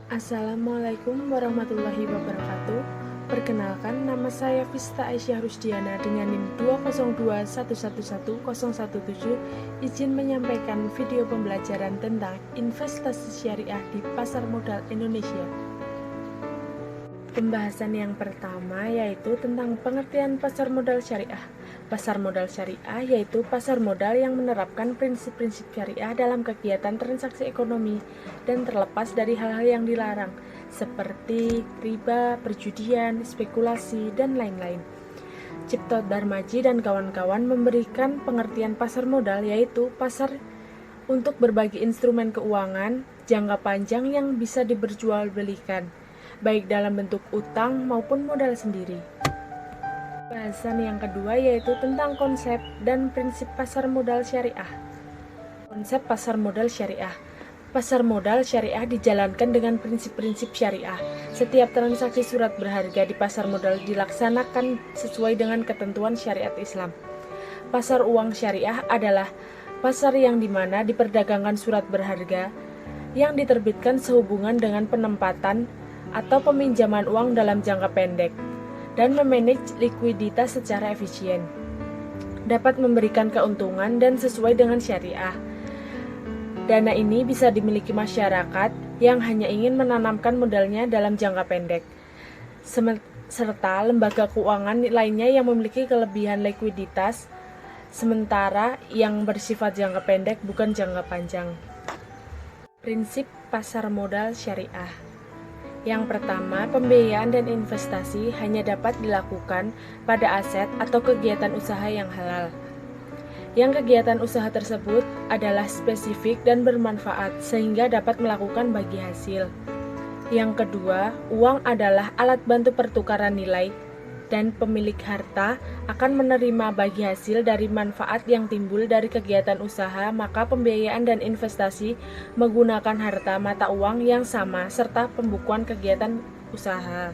Assalamualaikum warahmatullahi wabarakatuh. Perkenalkan, nama saya Vista Aisyah Rusdiana dengan NIM 202111017. Izin menyampaikan video pembelajaran tentang investasi syariah di pasar modal Indonesia. Pembahasan yang pertama yaitu tentang pengertian pasar modal syariah. Pasar modal syariah yaitu pasar modal yang menerapkan prinsip-prinsip syariah dalam kegiatan transaksi ekonomi dan terlepas dari hal-hal yang dilarang, seperti riba, perjudian, spekulasi, dan lain-lain. Cipto Darmaji dan kawan-kawan memberikan pengertian pasar modal yaitu pasar untuk berbagai instrumen keuangan jangka panjang yang bisa diperjualbelikan, baik dalam bentuk utang maupun modal sendiri. Bahasan yang kedua yaitu tentang konsep dan prinsip pasar modal syariah. Konsep pasar modal syariah. Pasar modal syariah dijalankan dengan prinsip-prinsip syariah. Setiap transaksi surat berharga di pasar modal dilaksanakan sesuai dengan ketentuan syariat Islam. Pasar uang syariah adalah pasar yang dimana diperdagangkan surat berharga yang diterbitkan sehubungan dengan penempatan atau peminjaman uang dalam jangka pendek dan memanage likuiditas secara efisien, dapat memberikan keuntungan dan sesuai dengan syariah. Dana ini bisa dimiliki masyarakat yang hanya ingin menanamkan modalnya dalam jangka pendek, serta lembaga keuangan lainnya yang memiliki kelebihan likuiditas, sementara yang bersifat jangka pendek bukan jangka panjang. Prinsip pasar modal syariah. Yang pertama, pembiayaan dan investasi hanya dapat dilakukan pada aset atau kegiatan usaha yang halal. Yang kegiatan usaha tersebut adalah spesifik dan bermanfaat sehingga dapat melakukan bagi hasil. Yang kedua, uang adalah alat bantu pertukaran nilai dan pemilik harta akan menerima bagi hasil dari manfaat yang timbul dari kegiatan usaha, maka pembiayaan dan investasi menggunakan harta mata uang yang sama serta pembukuan kegiatan usaha.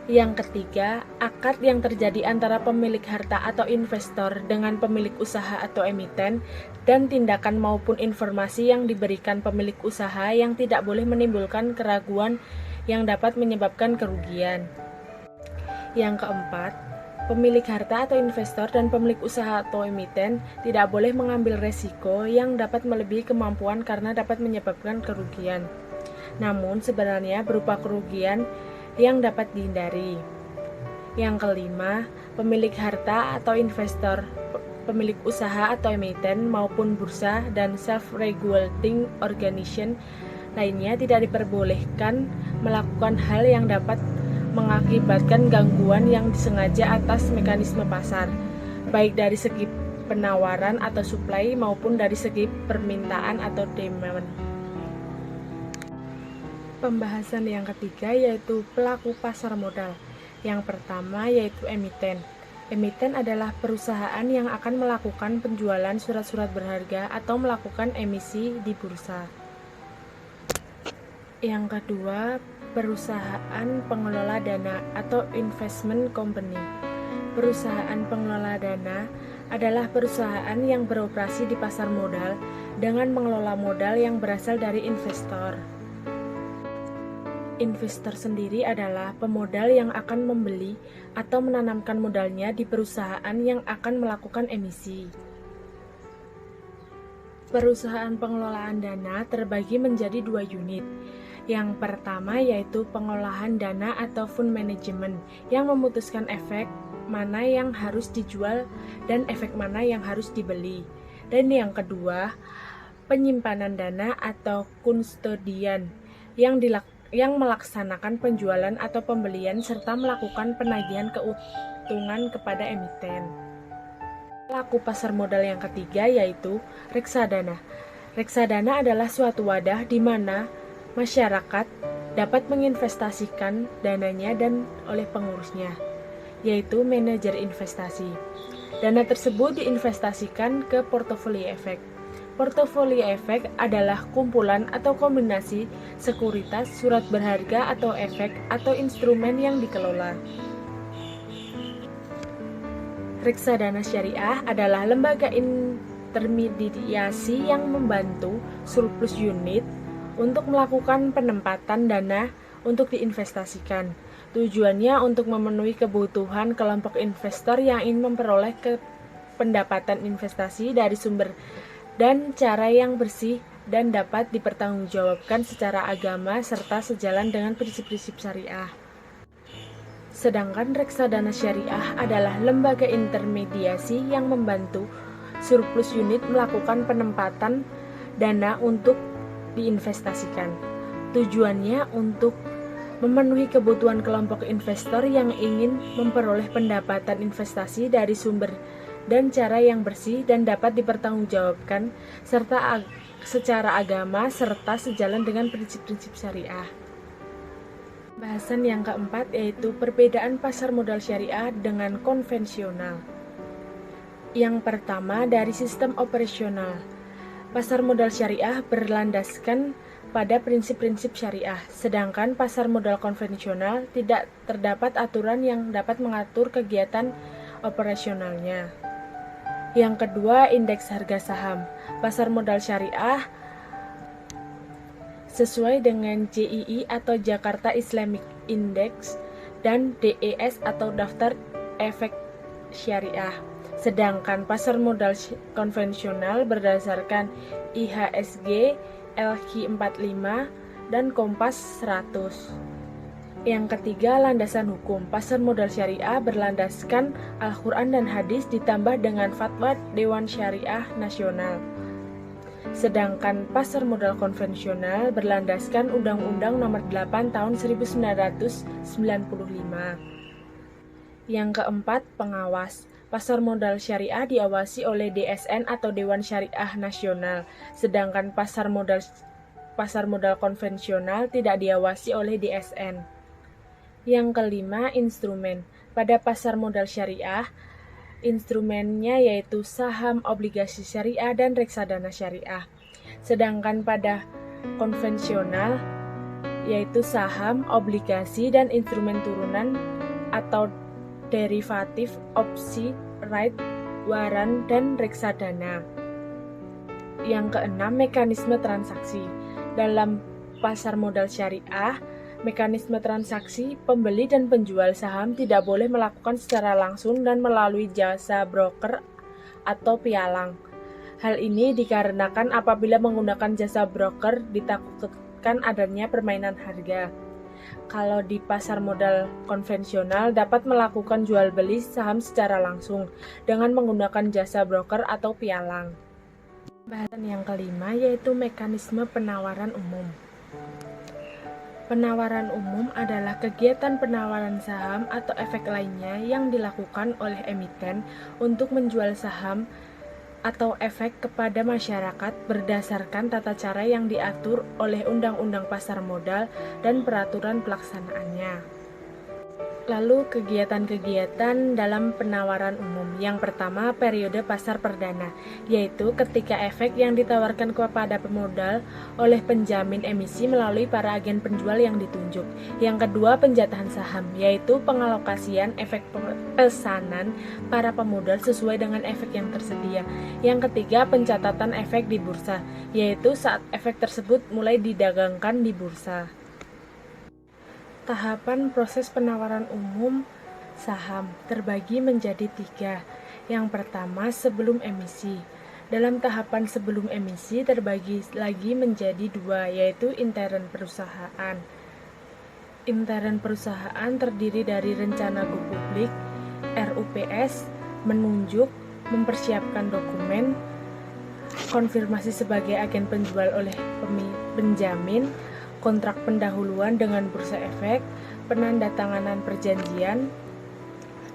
Yang ketiga, akad yang terjadi antara pemilik harta atau investor dengan pemilik usaha atau emiten dan tindakan maupun informasi yang diberikan pemilik usaha yang tidak boleh menimbulkan keraguan yang dapat menyebabkan kerugian. Yang keempat, pemilik harta atau investor dan pemilik usaha atau emiten tidak boleh mengambil resiko yang dapat melebihi kemampuan karena dapat menyebabkan kerugian, namun sebenarnya berupa kerugian yang dapat dihindari. Yang kelima, pemilik harta atau investor, pemilik usaha atau emiten maupun bursa dan self-regulating organization lainnya tidak diperbolehkan melakukan hal yang dapat mengakibatkan gangguan yang disengaja atas mekanisme pasar, baik dari segi penawaran atau supply maupun dari segi permintaan atau demand. Pembahasan yang ketiga yaitu pelaku pasar modal. Yang pertama yaitu emiten. Emiten adalah perusahaan yang akan melakukan penjualan surat-surat berharga atau melakukan emisi di bursa. Yang kedua, perusahaan pengelola dana atau investment company. Perusahaan pengelola dana adalah perusahaan yang beroperasi di pasar modal dengan mengelola modal yang berasal dari investor. Investor sendiri adalah pemodal yang akan membeli atau menanamkan modalnya di perusahaan yang akan melakukan emisi. Perusahaan pengelolaan dana terbagi menjadi dua unit. Yang pertama yaitu pengolahan dana atau fund management yang memutuskan efek mana yang harus dijual dan efek mana yang harus dibeli. Dan yang kedua, penyimpanan dana atau kustodian yang melaksanakan penjualan atau pembelian serta melakukan penagihan keuntungan kepada emiten. Pelaku pasar modal yang ketiga yaitu reksadana. Reksadana adalah suatu wadah di mana masyarakat dapat menginvestasikan dananya dan oleh pengurusnya, yaitu manajer investasi. Dana tersebut diinvestasikan ke portofolio efek. Portofolio efek adalah kumpulan atau kombinasi sekuritas, surat berharga atau efek atau instrumen yang dikelola. Reksadana syariah adalah lembaga intermediasi yang membantu surplus unit untuk melakukan penempatan dana untuk diinvestasikan. Tujuannya untuk memenuhi kebutuhan kelompok investor yang ingin memperoleh pendapatan investasi dari sumber dan cara yang bersih dan dapat dipertanggungjawabkan secara agama serta sejalan dengan prinsip-prinsip syariah. Sedangkan reksadana syariah adalah lembaga intermediasi yang membantu surplus unit melakukan penempatan dana untuk diinvestasikan. Tujuannya untuk memenuhi kebutuhan kelompok investor yang ingin memperoleh pendapatan investasi dari sumber dan cara yang bersih dan dapat dipertanggungjawabkan serta secara agama serta sejalan dengan prinsip-prinsip syariah. Bahasan yang keempat yaitu perbedaan pasar modal syariah dengan konvensional. Yang pertama dari sistem operasional. Pasar modal syariah berlandaskan pada prinsip-prinsip syariah, sedangkan pasar modal konvensional tidak terdapat aturan yang dapat mengatur kegiatan operasionalnya. Yang kedua, indeks harga saham. Pasar modal syariah sesuai dengan JII atau Jakarta Islamic Index dan DES atau Daftar Efek Syariah. Sedangkan pasar modal konvensional berdasarkan IHSG, LQ45, dan Kompas 100. Yang ketiga, landasan hukum. Pasar modal syariah berlandaskan Al-Quran dan hadis ditambah dengan fatwa Dewan Syariah Nasional. Sedangkan pasar modal konvensional berlandaskan Undang-Undang Nomor 8 Tahun 1995. Yang keempat, pengawas. Pasar modal syariah diawasi oleh DSN atau Dewan Syariah Nasional, sedangkan pasar modal konvensional tidak diawasi oleh DSN. Yang kelima, instrumen. Pada pasar modal syariah, instrumennya yaitu saham, obligasi syariah, dan reksadana syariah. Sedangkan pada konvensional yaitu saham, obligasi, dan instrumen turunan atau derivatif, opsi, right, waran, dan reksadana. Yang keenam, mekanisme transaksi. Dalam pasar modal syariah, mekanisme transaksi pembeli dan penjual saham tidak boleh melakukan secara langsung dan melalui jasa broker atau pialang. Hal ini dikarenakan apabila menggunakan jasa broker ditakutkan adanya permainan harga. Kalau di pasar modal konvensional dapat melakukan jual beli saham secara langsung dengan menggunakan jasa broker atau pialang. Bahasan yang kelima yaitu mekanisme penawaran umum. Penawaran umum adalah kegiatan penawaran saham atau efek lainnya yang dilakukan oleh emiten untuk menjual saham atau efek kepada masyarakat berdasarkan tata cara yang diatur oleh Undang-Undang Pasar Modal dan peraturan pelaksanaannya. Lalu kegiatan-kegiatan dalam penawaran umum. Yang pertama, periode pasar perdana, yaitu ketika efek yang ditawarkan kepada pemodal oleh penjamin emisi melalui para agen penjual yang ditunjuk. Yang kedua, penjatahan saham, yaitu pengalokasian efek pesanan para pemodal sesuai dengan efek yang tersedia. Yang ketiga, pencatatan efek di bursa, yaitu saat efek tersebut mulai didagangkan di bursa. Tahapan proses penawaran umum saham terbagi menjadi 3. Yang pertama, sebelum emisi. Dalam tahapan sebelum emisi terbagi lagi menjadi 2, yaitu intern perusahaan. Intern perusahaan terdiri dari rencana go publik, RUPS, menunjuk, mempersiapkan dokumen, konfirmasi sebagai agen penjual oleh penjamin, kontrak pendahuluan dengan bursa efek, penandatanganan perjanjian,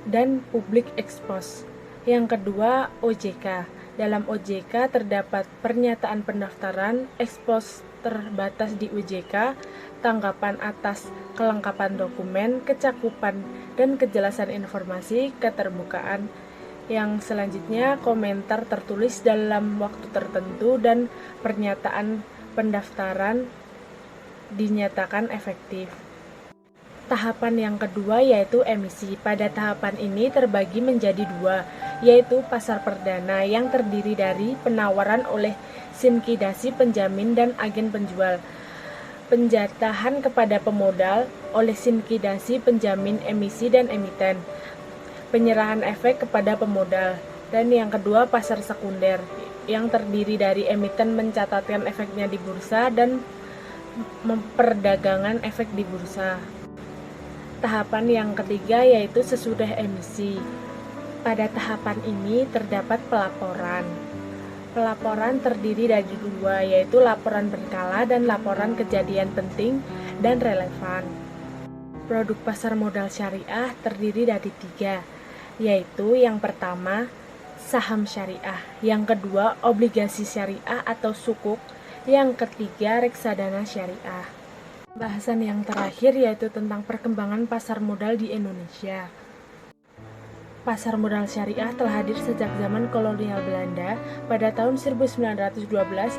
dan public expose. Yang kedua, OJK. Dalam OJK terdapat pernyataan pendaftaran, expose terbatas di OJK, tanggapan atas kelengkapan dokumen, kecakupan dan kejelasan informasi, keterbukaan. Yang selanjutnya, komentar tertulis dalam waktu tertentu dan pernyataan pendaftaran dinyatakan efektif. Tahapan yang kedua yaitu emisi. Pada tahapan ini terbagi menjadi 2, yaitu pasar perdana yang terdiri dari penawaran oleh sinkidasi penjamin dan agen penjual. penjatahan kepada pemodal oleh sindikasi penjamin emisi dan emiten, penyerahan efek kepada pemodal, dan yang kedua pasar sekunder yang terdiri dari emiten mencatatkan efeknya di bursa dan memperdagangkan efek di bursa. Tahapan yang ketiga yaitu sesudah emisi. Pada tahapan ini terdapat pelaporan. Pelaporan terdiri dari dua, yaitu laporan berkala dan laporan kejadian penting dan relevan. Produk pasar modal syariah terdiri dari tiga, yaitu yang pertama, saham syariah, yang kedua, obligasi syariah atau sukuk, yang ketiga, reksadana syariah. Bahasan yang terakhir yaitu tentang perkembangan pasar modal di Indonesia. Pasar modal syariah telah hadir sejak zaman kolonial Belanda pada tahun 1912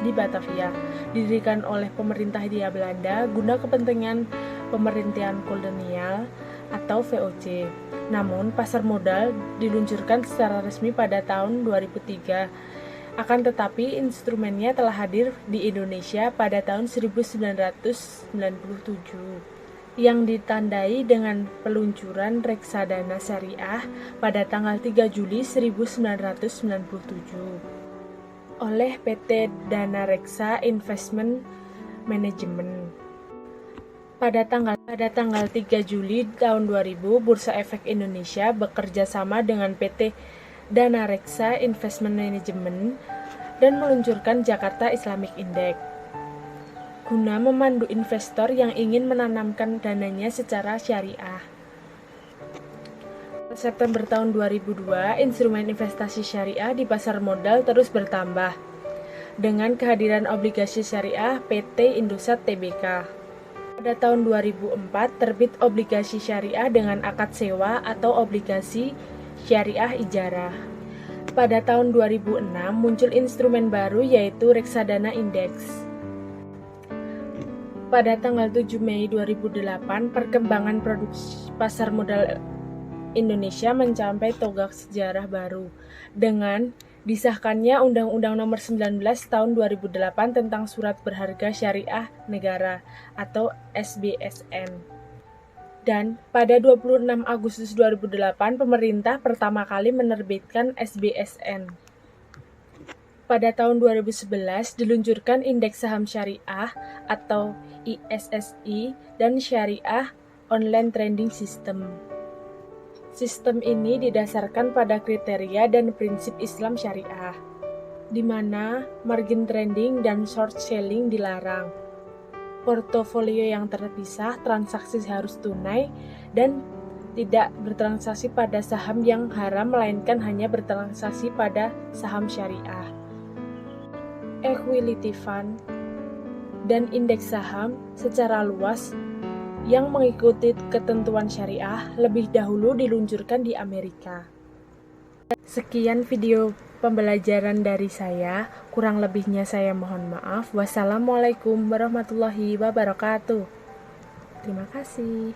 di Batavia, didirikan oleh pemerintah Hindia Belanda guna kepentingan pemerintahan kolonial atau VOC. Namun, pasar modal diluncurkan secara resmi pada tahun 2003. Akan tetapi, instrumennya telah hadir di Indonesia pada tahun 1997. Yang ditandai dengan peluncuran reksadana syariah pada tanggal 3 Juli 1997 oleh PT Dana Reksa Investment Management. Pada tanggal 3 Juli tahun 2000, Bursa Efek Indonesia bekerja sama dengan PT Dana Reksa Investment Management dan meluncurkan Jakarta Islamic Index guna memandu investor yang ingin menanamkan dananya secara syariah. September tahun 2002, instrumen investasi syariah di pasar modal terus bertambah dengan kehadiran obligasi syariah PT Indosat Tbk. Pada tahun 2004, terbit obligasi syariah dengan akad sewa atau obligasi syariah ijarah. Pada tahun 2006, muncul instrumen baru yaitu reksadana indeks. Pada tanggal 7 Mei 2008, perkembangan produk pasar modal Indonesia mencapai tonggak sejarah baru dengan disahkannya Undang-Undang Nomor 19 Tahun 2008 tentang Surat Berharga Syariah Negara atau SBSN. Dan pada 26 Agustus 2008, pemerintah pertama kali menerbitkan SBSN. Pada tahun 2011 diluncurkan Indeks Saham Syariah atau ISSI dan Syariah Online Trading System. Sistem ini didasarkan pada kriteria dan prinsip Islam Syariah, di mana margin trading dan short selling dilarang. Portofolio yang terpisah, transaksi harus tunai, dan tidak bertransaksi pada saham yang haram, melainkan hanya bertransaksi pada saham syariah. Equity fund dan indeks saham secara luas yang mengikuti ketentuan syariah lebih dahulu diluncurkan di Amerika. Sekian video pembelajaran dari saya, kurang lebihnya saya mohon maaf. Wassalamualaikum warahmatullahi wabarakatuh. Terima kasih.